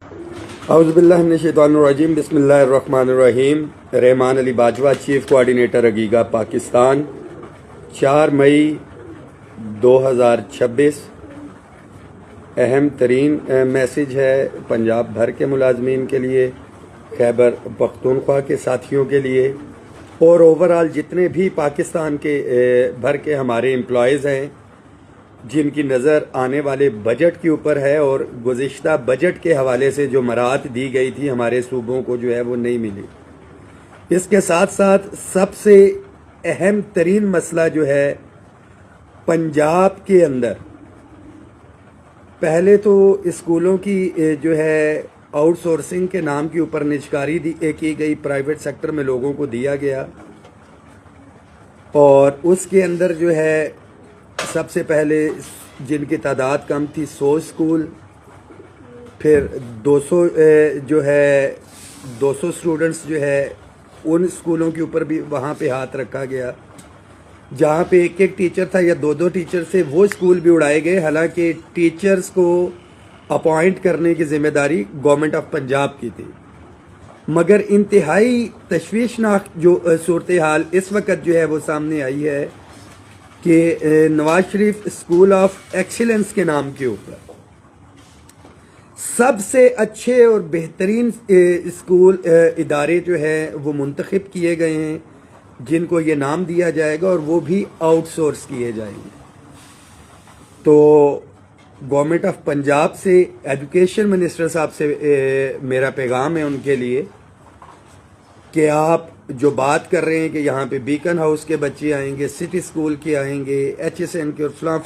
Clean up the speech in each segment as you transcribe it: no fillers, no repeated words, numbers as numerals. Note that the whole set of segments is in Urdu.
اعوذ باللہ من الشیطان الرجیم بسم اللہ الرحمن الرحیم۔ رحمان علی باجوہ، چیف کوآرڈینیٹر اگیگا پاکستان، 4 مئی 2026۔ اہم ترین میسج ہے پنجاب بھر کے ملازمین کے لیے، خیبر پختونخوا کے ساتھیوں کے لیے، اور اوورآل جتنے بھی پاکستان کے بھر کے ہمارے امپلائیز ہیں جن کی نظر آنے والے بجٹ کے اوپر ہے، اور گزشتہ بجٹ کے حوالے سے جو مراعات دی گئی تھی ہمارے صوبوں کو جو ہے وہ نہیں ملی۔ اس کے ساتھ ساتھ سب سے اہم ترین مسئلہ جو ہے پنجاب کے اندر، پہلے تو اسکولوں کی جو ہے آؤٹ سورسنگ کے نام کے اوپر نجکاری کی گئی، پرائیویٹ سیکٹر میں لوگوں کو دیا گیا، اور اس کے اندر جو ہے سب سے پہلے جن کی تعداد کم تھی 100 اسکول، پھر 200 اسٹوڈنٹس جو ہے ان اسکولوں کے اوپر بھی وہاں پہ ہاتھ رکھا گیا، جہاں پہ ایک ٹیچر تھا یا 2 ٹیچر سے وہ اسکول بھی اڑائے گئے، حالانکہ ٹیچرز کو اپوائنٹ کرنے کی ذمہ داری گورنمنٹ آف پنجاب کی تھی۔ مگر انتہائی تشویشناک جو صورتحال اس وقت جو ہے وہ سامنے آئی ہے کہ Nawaz Sharif school of excellence کے نام کے اوپر سب سے اچھے اور بہترین اسکول ادارے جو ہیں وہ منتخب کیے گئے ہیں، جن کو یہ نام دیا جائے گا، اور وہ بھی آؤٹ سورس کیے جائیں گے۔ تو گورنمنٹ آف پنجاب سے، ایجوکیشن منسٹر صاحب سے میرا پیغام ہے ان کے لیے کہ آپ جو بات کر رہے ہیں کہ یہاں پہ بیکن ہاؤس کے بچے آئیں گے، سٹی اسکول کے آئیں گے، HSN کے، اور فلاں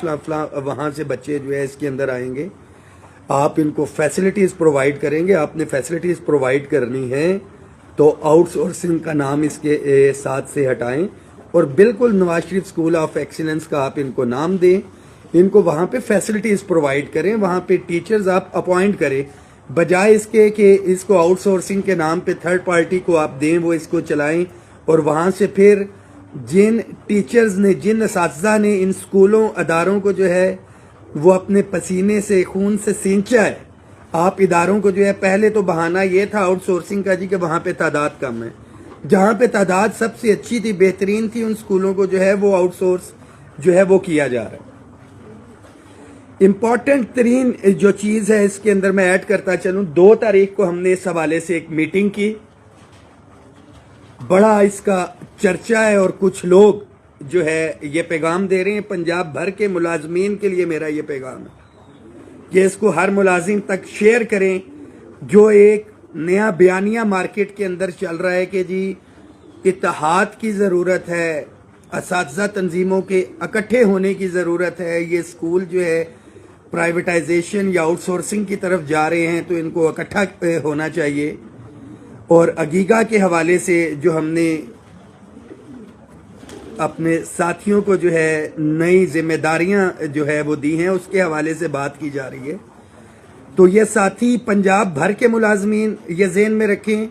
وہاں سے بچے جو ہے اس کے اندر آئیں گے، آپ ان کو فیسلٹیز پرووائڈ کریں گے۔ آپ نے فیسلٹیز پرووائڈ کرنی ہے تو آؤٹ سورسنگ کا نام اس کے ساتھ سے ہٹائیں، اور بالکل Nawaz Sharif school of excellence کا آپ ان کو نام دیں، ان کو وہاں پہ فیسلٹیز پرووائڈ کریں، وہاں پہ ٹیچرز آپ اپوائنٹ کریں، بجائے اس کے کہ اس کو آؤٹ سورسنگ کے نام پہ تھرڈ پارٹی کو آپ دیں، وہ اس کو چلائیں، اور وہاں سے پھر جن ٹیچرز نے، جن اساتذہ نے ان اسکولوں اداروں کو جو ہے وہ اپنے پسینے سے، خون سے سینچا ہے، آپ اداروں کو جو ہے، پہلے تو بہانہ یہ تھا آؤٹ سورسنگ کا جی کہ وہاں پہ تعداد کم ہے، جہاں پہ تعداد سب سے اچھی تھی، بہترین تھی، ان اسکولوں کو جو ہے وہ آؤٹ سورس جو ہے وہ کیا جا رہا ہے۔ امپورٹنٹ ترین جو چیز ہے اس کے اندر میں ایڈ کرتا چلوں، 2 تاریخ کو ہم نے اس حوالے سے ایک میٹنگ کی، بڑا اس کا چرچا ہے، اور کچھ لوگ جو ہے یہ پیغام دے رہے ہیں پنجاب بھر کے ملازمین کے لیے، میرا یہ پیغام ہے کہ اس کو ہر ملازم تک شیئر کریں۔ جو ایک نیا بیانیہ مارکیٹ کے اندر چل رہا ہے کہ جی اتحاد کی ضرورت ہے، اساتذہ تنظیموں کے اکٹھے ہونے کی ضرورت ہے، یہ اسکول جو ہے پرائیویٹائزیشن یا آؤٹ سورسنگ کی طرف جا رہے ہیں تو ان کو اکٹھا ہونا چاہیے، اور اگیگا کے حوالے سے جو ہم نے اپنے ساتھیوں کو جو ہے نئی ذمہ داریاں جو ہے وہ دی ہیں، اس کے حوالے سے بات کی جا رہی ہے۔ تو یہ ساتھی پنجاب بھر کے ملازمین یہ ذہن میں رکھیں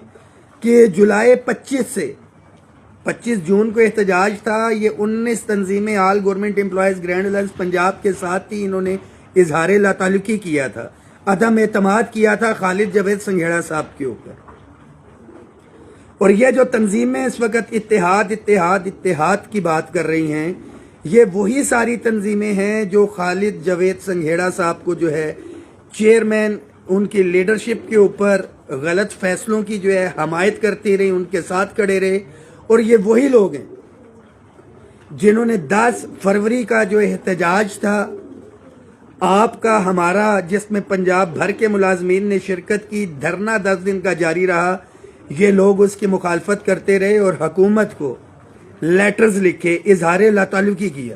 کہ جولائی 25 جون کو احتجاج تھا، یہ 19 تنظیمیں آل government employees grand alliance Punjab کے ساتھ تھی، انہوں نے اظہار لا تعلقی کیا تھا، عدم اعتماد کیا تھا خالد جاوید سنگھیڑا صاحب کے اوپر۔ اور یہ جو تنظیمیں اس وقت اتحاد کی بات کر رہی ہیں، یہ وہی ساری تنظیمیں ہیں جو خالد جاوید سنگھیڑا صاحب کو جو ہے چیئرمین، ان کی لیڈرشپ کے اوپر غلط فیصلوں کی جو ہے حمایت کرتی رہی، ان کے ساتھ کھڑے رہے، اور یہ وہی لوگ ہیں جنہوں نے 10 فروری کا جو احتجاج تھا آپ کا، ہمارا، جس میں پنجاب بھر کے ملازمین نے شرکت کی، دھرنا 10 دن کا جاری رہا، یہ لوگ اس کی مخالفت کرتے رہے اور حکومت کو لیٹرز لکھے، اظہار لا تعلقی کیا۔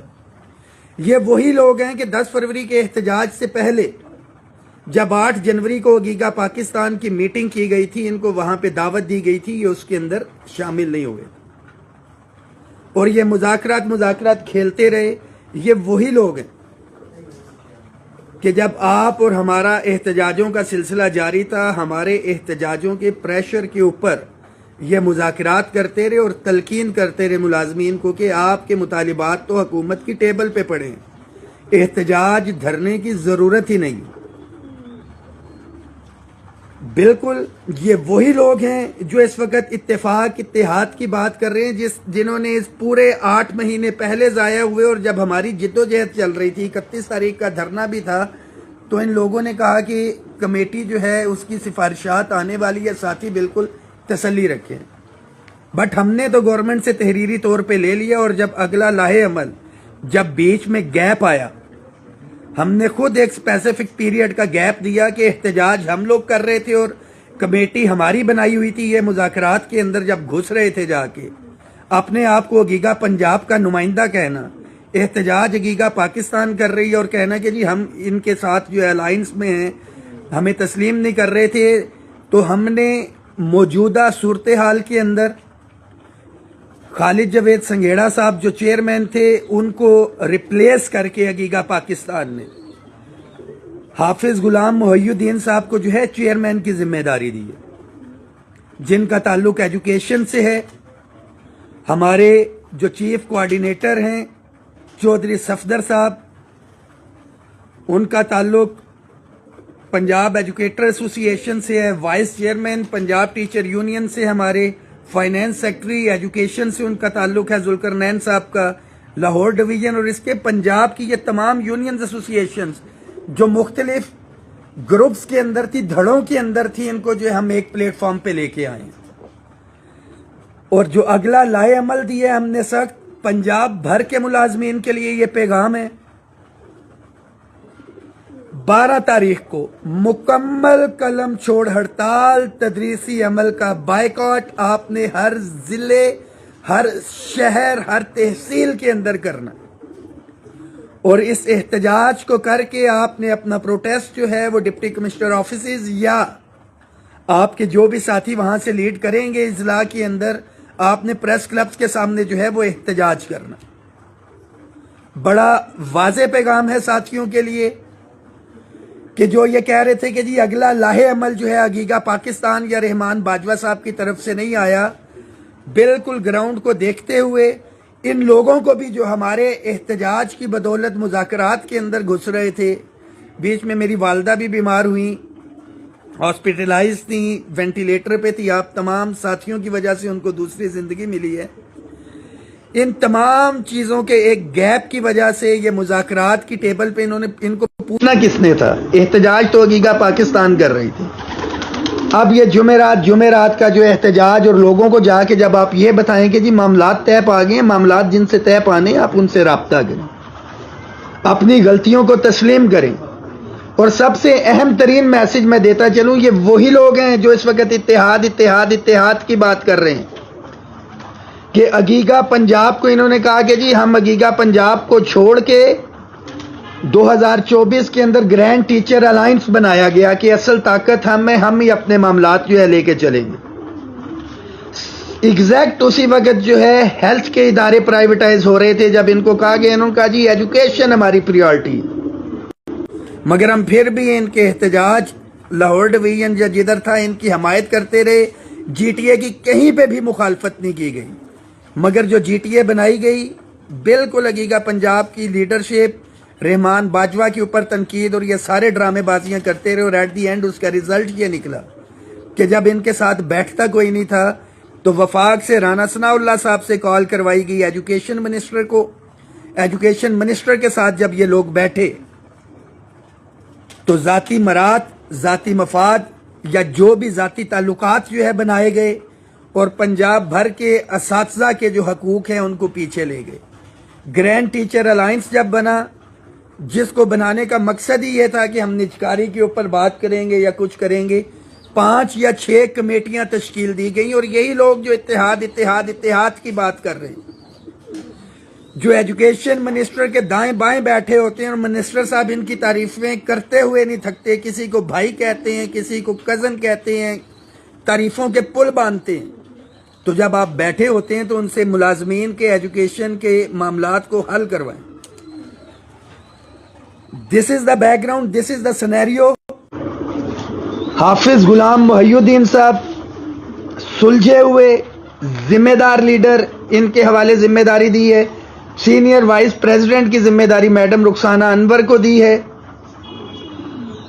یہ وہی لوگ ہیں کہ 10 فروری کے احتجاج سے پہلے جب 8 جنوری کو اگیگا پاکستان کی میٹنگ کی گئی تھی، ان کو وہاں پہ دعوت دی گئی تھی، یہ اس کے اندر شامل نہیں ہوئے، اور یہ مذاکرات کھیلتے رہے۔ یہ وہی لوگ ہیں کہ جب آپ اور ہمارا احتجاجوں کا سلسلہ جاری تھا، ہمارے احتجاجوں کے پریشر کے اوپر یہ مذاکرات کرتے رہے اور تلقین کرتے رہے ملازمین کو کہ آپ کے مطالبات تو حکومت کی ٹیبل پہ پڑے ہیں، احتجاج دھرنے کی ضرورت ہی نہیں۔ بالکل یہ وہی لوگ ہیں جو اس وقت اتفاق اتحاد کی بات کر رہے ہیں، جنہوں نے اس پورے 8 مہینے پہلے ضائع ہوئے، اور جب ہماری جدوجہد چل رہی تھی 31 تاریخ کا دھرنا بھی تھا، تو ان لوگوں نے کہا کہ کمیٹی جو ہے اس کی سفارشات آنے والی ہے، ساتھی بالکل تسلی رکھیں۔ بٹ ہم نے تو گورنمنٹ سے تحریری طور پہ لے لیا، اور جب اگلا لاہے عمل جب بیچ میں گیپ آیا، ہم نے خود ایک اسپیسیفک پیریڈ کا گیپ دیا کہ احتجاج ہم لوگ کر رہے تھے اور کمیٹی ہماری بنائی ہوئی تھی، یہ مذاکرات کے اندر جب گھس رہے تھے جا کے اپنے آپ کو گیگا پنجاب کا نمائندہ کہنا، احتجاج گیگا پاکستان کر رہی ہے اور کہنا کہ جی ہم ان کے ساتھ جو الائنس میں ہیں ہمیں تسلیم نہیں کر رہے تھے، تو ہم نے موجودہ صورتحال کے اندر خالد جاوید سنگھیڑا صاحب جو چیئرمین تھے ان کو ریپلیس کر کے گیگا پاکستان نے حافظ غلام محی الدین صاحب کو جو ہے چیئرمین کی ذمہ داری دی ہے، جن کا تعلق ایجوکیشن سے ہے۔ ہمارے جو چیف کوارڈینیٹر ہیں چودھری صفدر صاحب، ان کا تعلق پنجاب ایجوکیٹر ایسوسی ایشن سے ہے، vice chairman Punjab teacher union سے، ہمارے فائنینس سیکٹری ایجوکیشن سے ان کا تعلق ہے ذوالقرنین صاحب کا لاہور ڈویژن، اور اس کے پنجاب کی یہ تمام یونینز ایسوسی ایشنز جو مختلف گروپس کے اندر تھی، دھڑوں کے اندر تھی، ان کو جو ہے ہم ایک پلیٹ فارم پہ لے کے آئے ہیں۔ اور جو اگلا لائے عمل دیا ہم نے سخت پنجاب بھر کے ملازمین کے لیے یہ پیغام ہے، 12 تاریخ کو مکمل قلم چھوڑ ہڑتال تدریسی عمل کا بائیکاٹ آپ نے ہر ضلع، ہر شہر، ہر تحصیل کے اندر کرنا، اور اس احتجاج کو کر کے آپ نے اپنا پروٹیسٹ جو ہے وہ ڈپٹی کمشنر آفیسز یا آپ کے جو بھی ساتھی وہاں سے لیڈ کریں گے اضلاع کے اندر، آپ نے پریس کلبز کے سامنے جو ہے وہ احتجاج کرنا۔ بڑا واضح پیغام ہے ساتھیوں کے لیے کہ جو یہ کہہ رہے تھے کہ جی اگلا لاہے عمل جو ہے گیگا پاکستان یا رحمان باجوہ صاحب کی طرف سے نہیں آیا، بالکل گراؤنڈ کو دیکھتے ہوئے ان لوگوں کو بھی جو ہمارے احتجاج کی بدولت مذاکرات کے اندر گھس رہے تھے، بیچ میں میری والدہ بھی بیمار ہوئیں، ہاسپٹلائز تھیں، وینٹیلیٹر پہ تھی، آپ تمام ساتھیوں کی وجہ سے ان کو دوسری زندگی ملی ہے، ان تمام چیزوں کے ایک گیپ کی وجہ سے یہ مذاکرات کی ٹیبل پہ ان کو پوچھنا کس نے تھا؟ احتجاج تو گیگا پاکستان کر رہی تھی۔ اب یہ جمعرات کا جو احتجاج، اور لوگوں کو جا کے جب آپ یہ بتائیں کہ جی معاملات طے پا گئے ہیں، معاملات جن سے طے پانے آپ ان سے رابطہ کریں، اپنی غلطیوں کو تسلیم کریں۔ اور سب سے اہم ترین میسج میں دیتا چلوں، یہ وہی لوگ ہیں جو اس وقت اتحاد کی بات کر رہے ہیں کہ اگیگا پنجاب کو انہوں نے کہا کہ جی ہم اگیگا پنجاب کو چھوڑ کے 2024 کے اندر گرینڈ ٹیچر الائنس بنایا گیا کہ اصل طاقت ہم ہے، ہم ہی اپنے معاملات جو ہے لے کے چلیں گے۔ ایگزیکٹ اسی وقت جو ہے ہیلتھ کے ادارے پرائیویٹائز ہو رہے تھے، جب ان کو کہا گیا، انہوں نے کہا جی ایجوکیشن ہماری پریورٹی ہے، مگر ہم پھر بھی ان کے احتجاج لاہور ڈویژن یا جدھر تھا ان کی حمایت کرتے رہے۔ جی ٹی اے کی کہیں پہ بھی مخالفت نہیں کی گئی، مگر جو جی ٹی اے بنائی گئی بالکل اگیگا پنجاب کی لیڈرشپ رحمان باجوہ کے اوپر تنقید اور یہ سارے ڈرامے بازیاں کرتے رہے، اور ایٹ دی اینڈ اس کا ریزلٹ یہ نکلا کہ جب ان کے ساتھ بیٹھتا کوئی نہیں تھا تو وفاق سے رانا ثناء اللہ صاحب سے کال کروائی گئی ایجوکیشن منسٹر کو۔ ایجوکیشن منسٹر کے ساتھ جب یہ لوگ بیٹھے تو ذاتی مراد، ذاتی مفاد یا جو بھی ذاتی تعلقات جو ہے بنائے گئے، اور پنجاب بھر کے اساتذہ کے جو حقوق ہیں ان کو پیچھے لے گئے۔ گرینڈ ٹیچر الائنس جب بنا، جس کو بنانے کا مقصد ہی یہ تھا کہ ہم نجکاری کے اوپر بات کریں گے یا کچھ کریں گے، 5 یا 6 کمیٹیاں تشکیل دی گئیں، اور یہی لوگ جو اتحاد کی بات کر رہے ہیں، جو ایجوکیشن منسٹر کے دائیں بائیں بیٹھے ہوتے ہیں، اور منسٹر صاحب ان کی تعریفیں کرتے ہوئے نہیں تھکتے، کسی کو بھائی کہتے ہیں، کسی کو کزن کہتے ہیں، تعریفوں کے پل باندھتے ہیں۔ تو جب آپ بیٹھے ہوتے ہیں تو ان سے ملازمین کے ایجوکیشن کے معاملات کو حل کروائیں۔ This is the background, this is the scenario. Hafiz Ghulam محی الدین صاحب سلجھے ہوئے ذمہ دار لیڈر، ان کے حوالے ذمہ داری دی ہے۔ سینئر وائس پریزیڈنٹ کی ذمہ داری میڈم رخسانہ انور کو دی ہے۔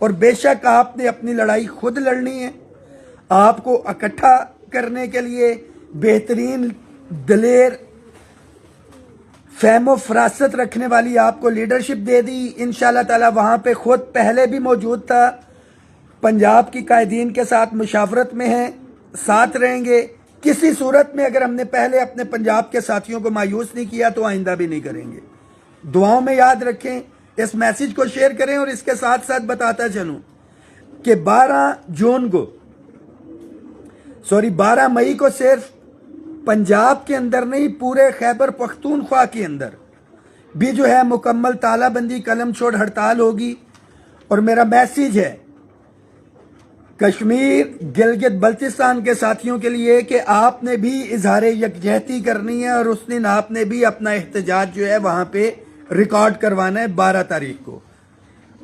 اور بے شک آپ نے اپنی لڑائی خود لڑنی ہے. آپ کو اکٹھا کرنے کے لیے بہترین دلیر فہم و فراست رکھنے والی آپ کو لیڈرشپ دے دی. انشاءاللہ تعالی وہاں پہ خود پہلے بھی موجود تھا, پنجاب کی قائدین کے ساتھ مشاورت میں ہیں, ساتھ رہیں گے. کسی صورت میں اگر ہم نے پہلے اپنے پنجاب کے ساتھیوں کو مایوس نہیں کیا تو آئندہ بھی نہیں کریں گے. دعاؤں میں یاد رکھیں, اس میسیج کو شیئر کریں. اور اس کے ساتھ ساتھ بتاتا چلوں کہ 12 مئی کو صرف پنجاب کے اندر نہیں, پورے خیبر پختونخوا کے اندر بھی جو ہے مکمل تالہ بندی قلم چھوڑ ہڑتال ہوگی. اور میرا میسیج ہے کشمیر گلگت بلتستان کے ساتھیوں کے لیے کہ آپ نے بھی اظہار یکجہتی کرنی ہے, اور اس دن آپ نے بھی اپنا احتجاج جو ہے وہاں پہ ریکارڈ کروانا ہے 12 تاریخ کو.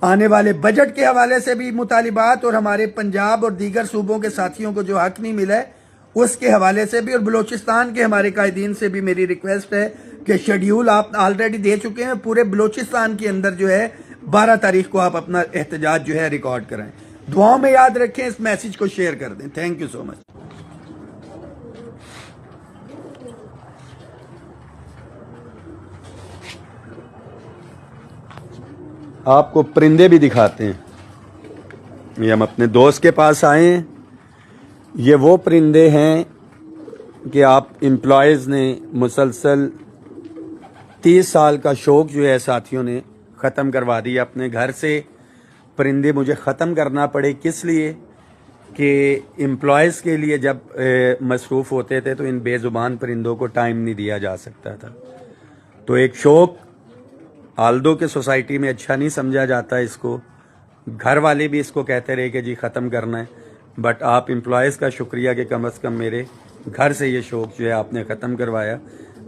آنے والے بجٹ کے حوالے سے بھی مطالبات, اور ہمارے پنجاب اور دیگر صوبوں کے ساتھیوں کو جو حق نہیں ملا ہے اس کے حوالے سے بھی, اور بلوچستان کے ہمارے قائدین سے بھی میری ریکویسٹ ہے کہ شیڈیول آپ آلریڈی دے چکے ہیں, پورے بلوچستان کے اندر جو ہے 12 تاریخ کو آپ اپنا احتجاج جو ہے ریکارڈ کرائیں. دعاؤں میں یاد رکھیں, اس میسیج کو شیئر کر دیں. تھینک یو سو مچ. آپ کو پرندے بھی دکھاتے ہیں. یہ ہم اپنے دوست کے پاس آئے ہیں. یہ وہ پرندے ہیں کہ آپ امپلائیز نے مسلسل 30 سال کا شوق جو ہے ساتھیوں نے ختم کروا دیا اپنے گھر سے. پرندے مجھے ختم کرنا پڑے کس لیے کہ امپلائیز کے لیے جب مصروف ہوتے تھے تو ان بے زبان پرندوں کو ٹائم نہیں دیا جا سکتا تھا. تو ایک شوق آلدو کے سوسائٹی میں اچھا نہیں سمجھا جاتا اس کو, گھر والے بھی اس کو کہتے رہے کہ جی ختم کرنا ہے, بٹ آپ امپلائیز کا شکریہ کہ کم از کم میرے گھر سے یہ شوق جو ہے آپ نے ختم کروایا.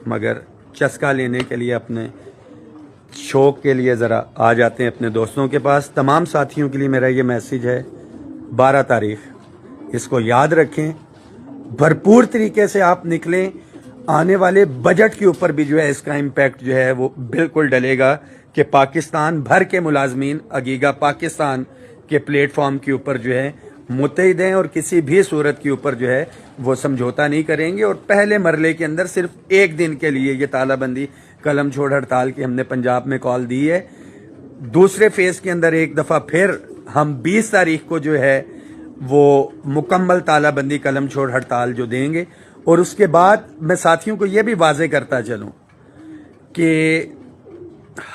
مگر چسکا لینے کے لیے اپنے شوق کے لیے ذرا آ جاتے ہیں اپنے دوستوں کے پاس. تمام ساتھیوں کے لیے میرا یہ میسیج ہے 12 تاریخ, اس کو یاد رکھیں, بھرپور طریقے سے آپ نکلیں. آنے والے بجٹ کے اوپر بھی جو ہے اس کا امپیکٹ جو ہے وہ بالکل ڈلے گا کہ پاکستان بھر کے ملازمین اگیگا پاکستان کے پلیٹ فارم کے اوپر جو ہے متحد ہیں, اور کسی بھی صورت کے اوپر جو ہے وہ سمجھوتا نہیں کریں گے. اور پہلے مرحلے کے اندر صرف ایک دن کے لیے یہ تالہ بندی قلم چھوڑ ہڑتال کی ہم نے پنجاب میں کال دی ہے. دوسرے فیز کے اندر ایک دفعہ پھر ہم 20 تاریخ کو جو ہے وہ مکمل تالہ بندی قلم چھوڑ ہڑتال جو دیں گے. اور اس کے بعد میں ساتھیوں کو یہ بھی واضح کرتا چلوں کہ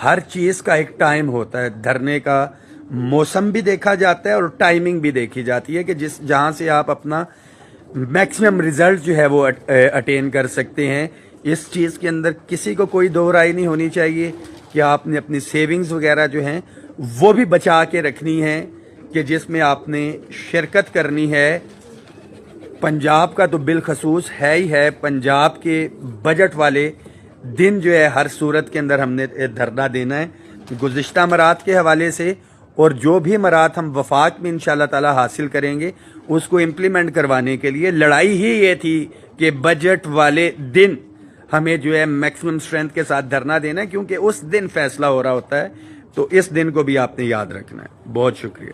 ہر چیز کا ایک ٹائم ہوتا ہے, دھرنے کا موسم بھی دیکھا جاتا ہے اور ٹائمنگ بھی دیکھی جاتی ہے کہ جہاں سے آپ اپنا میکسیمم ریزلٹ جو ہے وہ اٹین کر سکتے ہیں. اس چیز کے اندر کسی کو کوئی دو رائے نہیں ہونی چاہیے کہ آپ نے اپنی سیونگز وغیرہ جو ہیں وہ بھی بچا کے رکھنی ہے, کہ جس میں آپ نے شرکت کرنی ہے. پنجاب کا تو بالخصوص ہے ہی ہے, پنجاب کے بجٹ والے دن جو ہے ہر صورت کے اندر ہم نے دھرنا دینا ہے. گزشتہ مرات کے حوالے سے اور جو بھی مرات ہم وفاق میں انشاءاللہ تعالی حاصل کریں گے اس کو امپلیمنٹ کروانے کے لیے لڑائی ہی یہ تھی کہ بجٹ والے دن ہمیں جو ہے میکسیمم اسٹرینتھ کے ساتھ دھرنا دینا ہے, کیونکہ اس دن فیصلہ ہو رہا ہوتا ہے. تو اس دن کو بھی آپ نے یاد رکھنا ہے. بہت شکریہ.